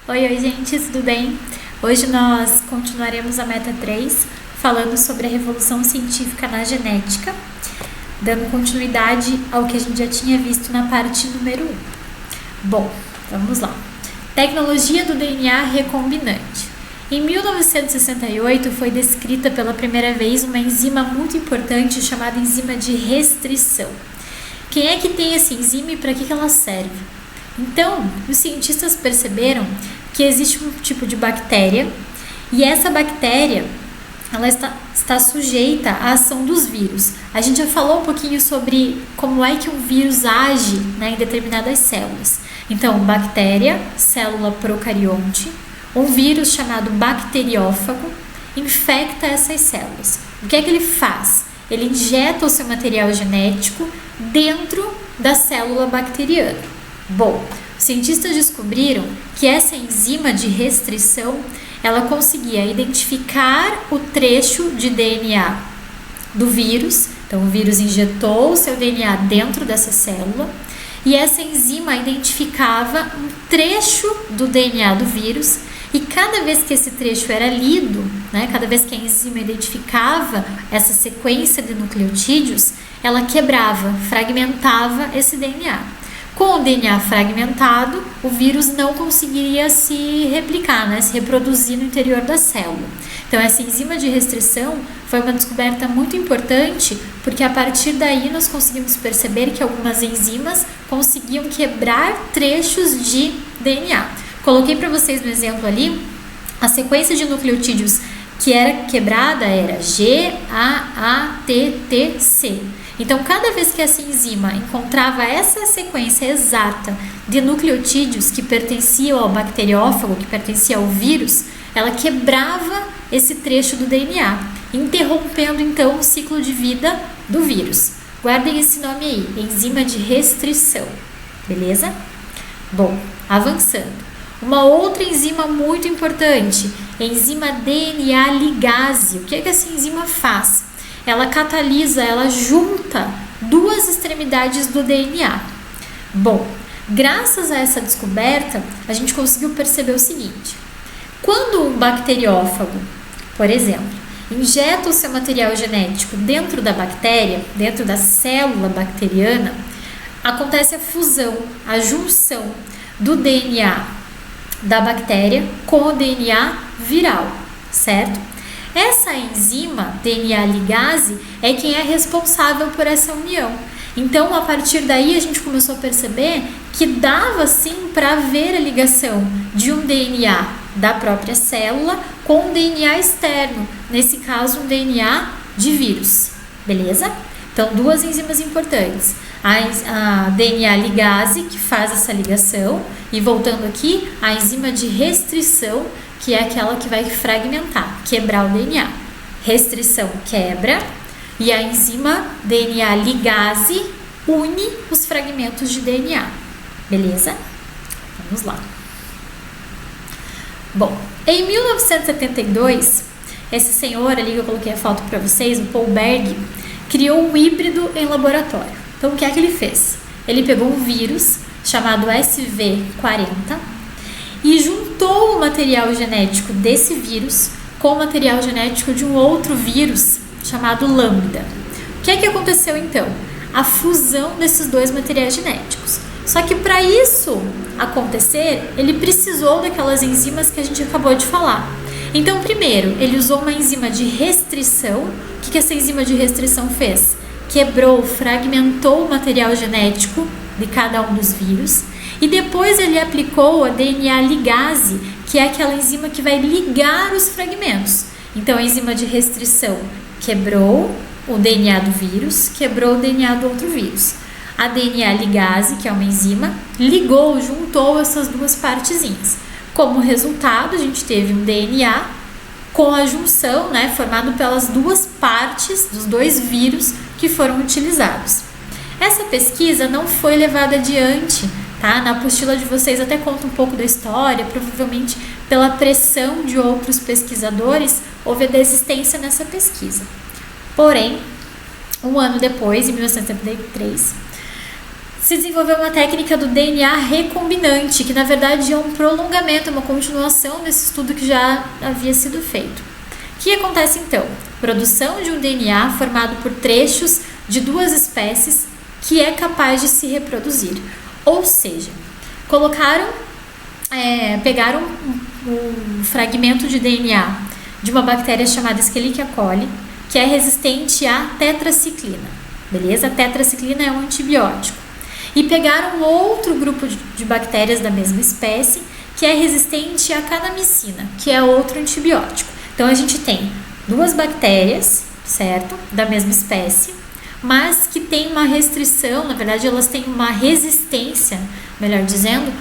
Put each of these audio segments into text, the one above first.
Oi, gente, tudo bem? Hoje nós continuaremos a meta 3, falando sobre a revolução científica na genética, dando continuidade ao que a gente já tinha visto na parte número 1. Bom, vamos lá. Tecnologia do DNA recombinante. Em 1968 foi descrita pela primeira vez uma enzima muito importante chamada enzima de restrição. Quem é que tem essa enzima e para que ela serve? Então, os cientistas perceberam que existe um tipo de bactéria e essa bactéria ela está sujeita à ação dos vírus. A gente já falou um pouquinho sobre como é que um vírus age, em determinadas células. Então, bactéria, célula procarionte, um vírus chamado bacteriófago infecta essas células. O que é que ele faz? Ele injeta o seu material genético dentro da célula bacteriana. Bom, os cientistas descobriram que essa enzima de restrição, ela conseguia identificar o trecho de DNA do vírus. Então, o vírus injetou o seu DNA dentro dessa célula e essa enzima identificava um trecho do DNA do vírus e cada vez que esse trecho era lido, cada vez que a enzima identificava essa sequência de nucleotídeos, ela quebrava, fragmentava esse DNA. Com o DNA fragmentado, o vírus não conseguiria se replicar, se reproduzir no interior da célula. Então, essa enzima de restrição foi uma descoberta muito importante, porque a partir daí nós conseguimos perceber que algumas enzimas conseguiam quebrar trechos de DNA. Coloquei para vocês no exemplo ali, a sequência de nucleotídeos que era quebrada era GAATTC. Então, cada vez que essa enzima encontrava essa sequência exata de nucleotídeos que pertenciam ao bacteriófago, que pertencia ao vírus, ela quebrava esse trecho do DNA, interrompendo então o ciclo de vida do vírus. Guardem esse nome aí, enzima de restrição, beleza? Bom, avançando. Uma outra enzima muito importante, enzima DNA ligase. O que é que essa enzima faz? Ela catalisa, ela junta duas extremidades do DNA. Bom, graças a essa descoberta, a gente conseguiu perceber o seguinte: quando um bacteriófago, por exemplo, injeta o seu material genético dentro da bactéria, dentro da célula bacteriana, acontece a fusão, a junção do DNA da bactéria com o DNA viral, certo? Essa enzima, DNA ligase, é quem é responsável por essa união. Então, a partir daí, a gente começou a perceber que dava sim para ver a ligação de um DNA da própria célula com um DNA externo, nesse caso, um DNA de vírus, beleza? Então, duas enzimas importantes. A DNA ligase, que faz essa ligação, e voltando aqui, a enzima de restrição, que é aquela que vai fragmentar, quebrar o DNA. Restrição quebra e a enzima DNA ligase une os fragmentos de DNA. Beleza? Vamos lá. Bom, em 1972, esse senhor ali que eu coloquei a foto para vocês, o Paul Berg, criou um híbrido em laboratório. Então, o que é que ele fez? Ele pegou um vírus chamado SV40 e juntou o material genético desse vírus com o material genético de um outro vírus chamado Lambda. O que é que aconteceu então? A fusão desses dois materiais genéticos. Só que para isso acontecer, ele precisou daquelas enzimas que a gente acabou de falar. Então, primeiro, ele usou uma enzima de restrição. O que essa enzima de restrição fez? Quebrou, fragmentou o material genético de cada um dos vírus. E depois ele aplicou a DNA ligase, que é aquela enzima que vai ligar os fragmentos. Então, a enzima de restrição quebrou o DNA do vírus, quebrou o DNA do outro vírus. A DNA ligase, que é uma enzima, ligou, juntou essas duas partezinhas. Como resultado, a gente teve um DNA com a junção, formado pelas duas partes dos dois vírus que foram utilizados. Essa pesquisa não foi levada adiante, Na apostila de vocês até conta um pouco da história, provavelmente pela pressão de outros pesquisadores, houve a desistência nessa pesquisa. Porém, um ano depois, em 1973, se desenvolveu uma técnica do DNA recombinante, que na verdade é um prolongamento, uma continuação desse estudo que já havia sido feito. O que acontece então? Produção de um DNA formado por trechos de duas espécies que é capaz de se reproduzir. Ou seja, pegaram um fragmento de DNA de uma bactéria chamada Escherichia coli, que é resistente à tetraciclina. Beleza? A tetraciclina é um antibiótico. E pegaram outro grupo de bactérias da mesma espécie, que é resistente à kanamicina, que é outro antibiótico. Então, a gente tem duas bactérias, certo? Da mesma espécie, mas que tem uma restrição, na verdade, elas têm uma resistência, melhor dizendo,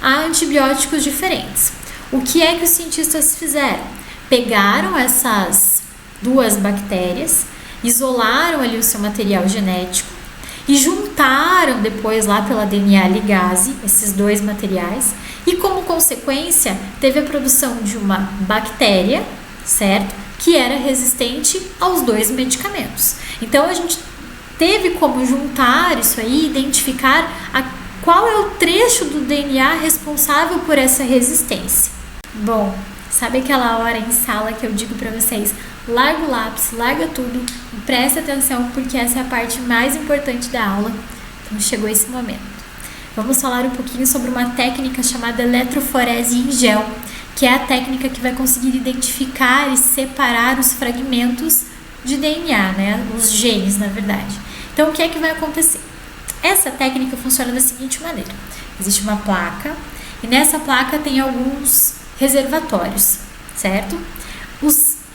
a antibióticos diferentes. O que é que os cientistas fizeram? Pegaram essas duas bactérias, isolaram ali o seu material genético, e juntaram depois lá pela DNA ligase esses dois materiais e como consequência teve a produção de uma bactéria, certo? Que era resistente aos dois medicamentos. Então a gente teve como juntar isso aí, identificar qual é o trecho do DNA responsável por essa resistência. Bom, sabe aquela hora em sala que eu digo para vocês, larga o lápis, larga tudo e presta atenção porque essa é a parte mais importante da aula. Então chegou esse momento. Vamos falar um pouquinho sobre uma técnica chamada eletroforese em gel, que é a técnica que vai conseguir identificar e separar os fragmentos de DNA, né? Os genes, na verdade. Então o que é que vai acontecer? Essa técnica funciona da seguinte maneira. Existe uma placa e nessa placa tem alguns reservatórios, certo?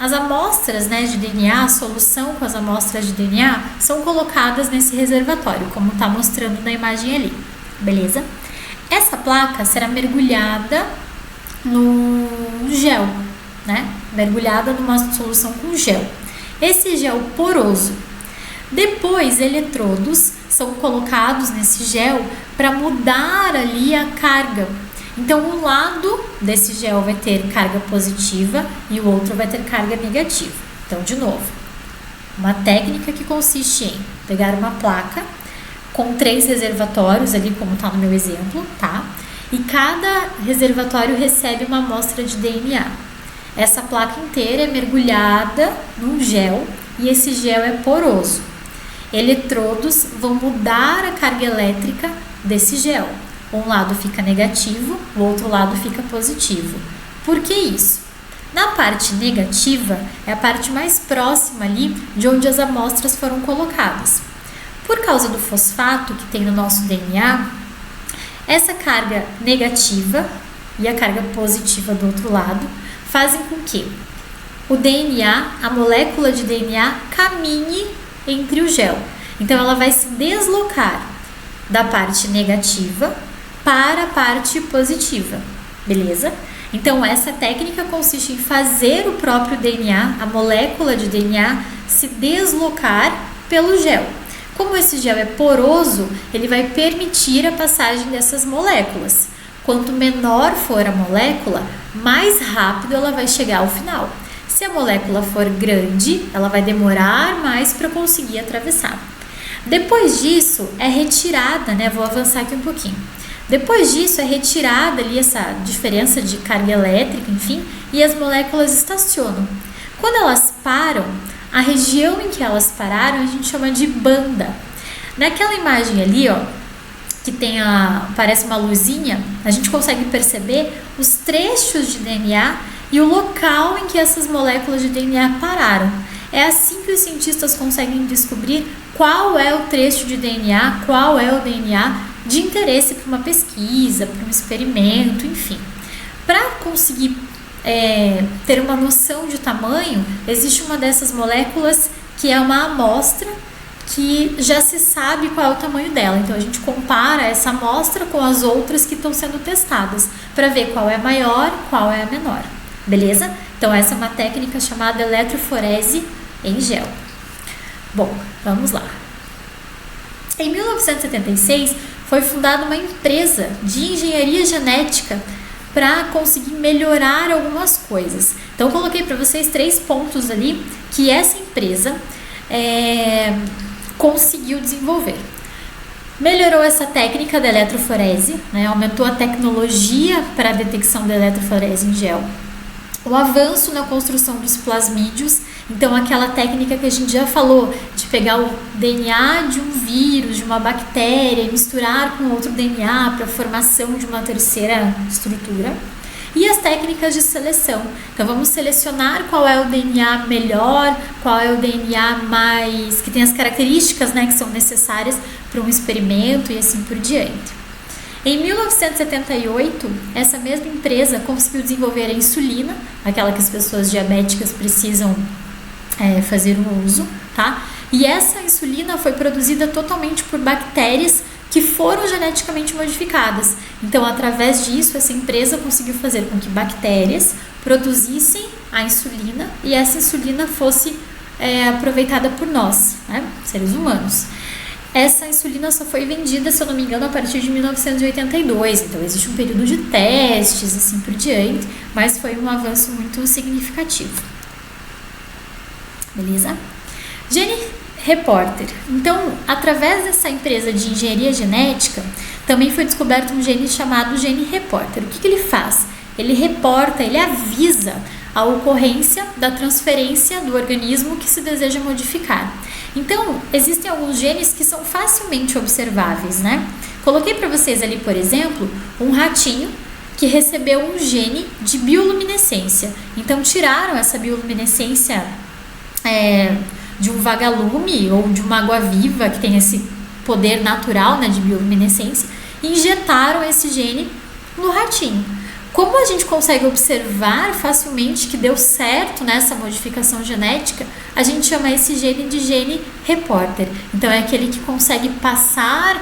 As amostras, né, de DNA, a solução com as amostras de DNA são colocadas nesse reservatório, como está mostrando na imagem ali, beleza? Essa placa será mergulhada no gel, né? Mergulhada numa solução com gel. Esse gel poroso. Depois, eletrodos são colocados nesse gel para mudar ali a carga. Então, um lado desse gel vai ter carga positiva e o outro vai ter carga negativa. Então, de novo, uma técnica que consiste em pegar uma placa com 3 reservatórios ali, como está no meu exemplo, tá? E cada reservatório recebe uma amostra de DNA. Essa placa inteira é mergulhada num gel e esse gel é poroso. Eletrodos vão mudar a carga elétrica desse gel. Um lado fica negativo, o outro lado fica positivo. Por que isso? Na parte negativa é a parte mais próxima ali de onde as amostras foram colocadas. Por causa do fosfato que tem no nosso DNA, essa carga negativa e a carga positiva do outro lado fazem com que o DNA, a molécula de DNA, caminhe entre o gel. Então ela vai se deslocar da parte negativa para a parte positiva, beleza? Então essa técnica consiste em fazer o próprio DNA, a molécula de DNA, se deslocar pelo gel. Como esse gel é poroso, ele vai permitir a passagem dessas moléculas. Quanto menor for a molécula, mais rápido ela vai chegar ao final. Se a molécula for grande, ela vai demorar mais para conseguir atravessar. Depois disso, é retirada, né? Vou avançar aqui um pouquinho. Depois disso, é retirada ali essa diferença de carga elétrica, enfim, e as moléculas estacionam. Quando elas param, a região em que elas pararam a gente chama de banda. Naquela imagem ali, ó, que tem parece uma luzinha, a gente consegue perceber os trechos de DNA e o local em que essas moléculas de DNA pararam. É assim que os cientistas conseguem descobrir qual é o trecho de DNA, qual é o DNA de interesse para uma pesquisa, para um experimento, enfim. Para conseguir ter uma noção de tamanho, existe uma dessas moléculas que é uma amostra que já se sabe qual é o tamanho dela. Então a gente compara essa amostra com as outras que estão sendo testadas para ver qual é a maior, qual é a menor. Beleza? Então essa é uma técnica chamada eletroforese em gel. Bom, vamos lá. Em 1976 foi fundada uma empresa de engenharia genética para conseguir melhorar algumas coisas. Então eu coloquei para vocês 3 pontos ali que essa empresa conseguiu desenvolver. Melhorou essa técnica da eletroforese, né? Aumentou a tecnologia para a detecção da eletroforese em gel. O avanço na construção dos plasmídios, então aquela técnica que a gente já falou, de pegar o DNA de um vírus, de uma bactéria e misturar com outro DNA para a formação de uma terceira estrutura. E as técnicas de seleção. Então vamos selecionar qual é o DNA melhor, qual é o DNA mais que tem as características, né, que são necessárias para um experimento e assim por diante. Em 1978, essa mesma empresa conseguiu desenvolver a insulina, aquela que as pessoas diabéticas precisam fazer o uso, tá? E essa insulina foi produzida totalmente por bactérias que foram geneticamente modificadas. Então, através disso, essa empresa conseguiu fazer com que bactérias produzissem a insulina e essa insulina fosse aproveitada por nós, né, seres humanos. Essa insulina só foi vendida, se eu não me engano, a partir de 1982. Então, existe um período de testes, assim por diante, mas foi um avanço muito significativo. Beleza? Gene Reporter. Então, através dessa empresa de engenharia genética, também foi descoberto um gene chamado Gene Reporter. O que ele faz? Ele reporta, ele avisa a ocorrência da transferência do organismo que se deseja modificar. Então, existem alguns genes que são facilmente observáveis, né? Coloquei para vocês ali, por exemplo, um ratinho que recebeu um gene de bioluminescência. Então, tiraram essa bioluminescência de um vagalume ou de uma água-viva que tem esse poder natural, né, de bioluminescência, e injetaram esse gene no ratinho. Como a gente consegue observar facilmente que deu certo nessa modificação genética, a gente chama esse gene de gene reporter. Então, é aquele que consegue passar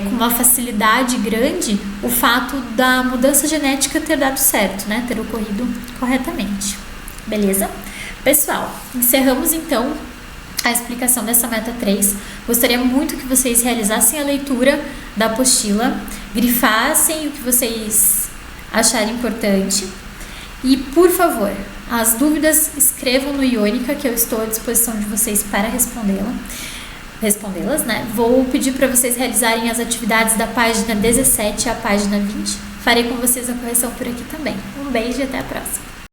com uma facilidade grande o fato da mudança genética ter dado certo, né? Ter ocorrido corretamente. Beleza? Pessoal, encerramos então a explicação dessa meta 3. Gostaria muito que vocês realizassem a leitura da apostila, grifassem o que vocês acharem importante e, por favor, as dúvidas escrevam no Ionica, que eu estou à disposição de vocês para respondê-las, né? Vou pedir para vocês realizarem as atividades da página 17 à página 20. Farei com vocês a correção por aqui também. Um beijo e até a próxima.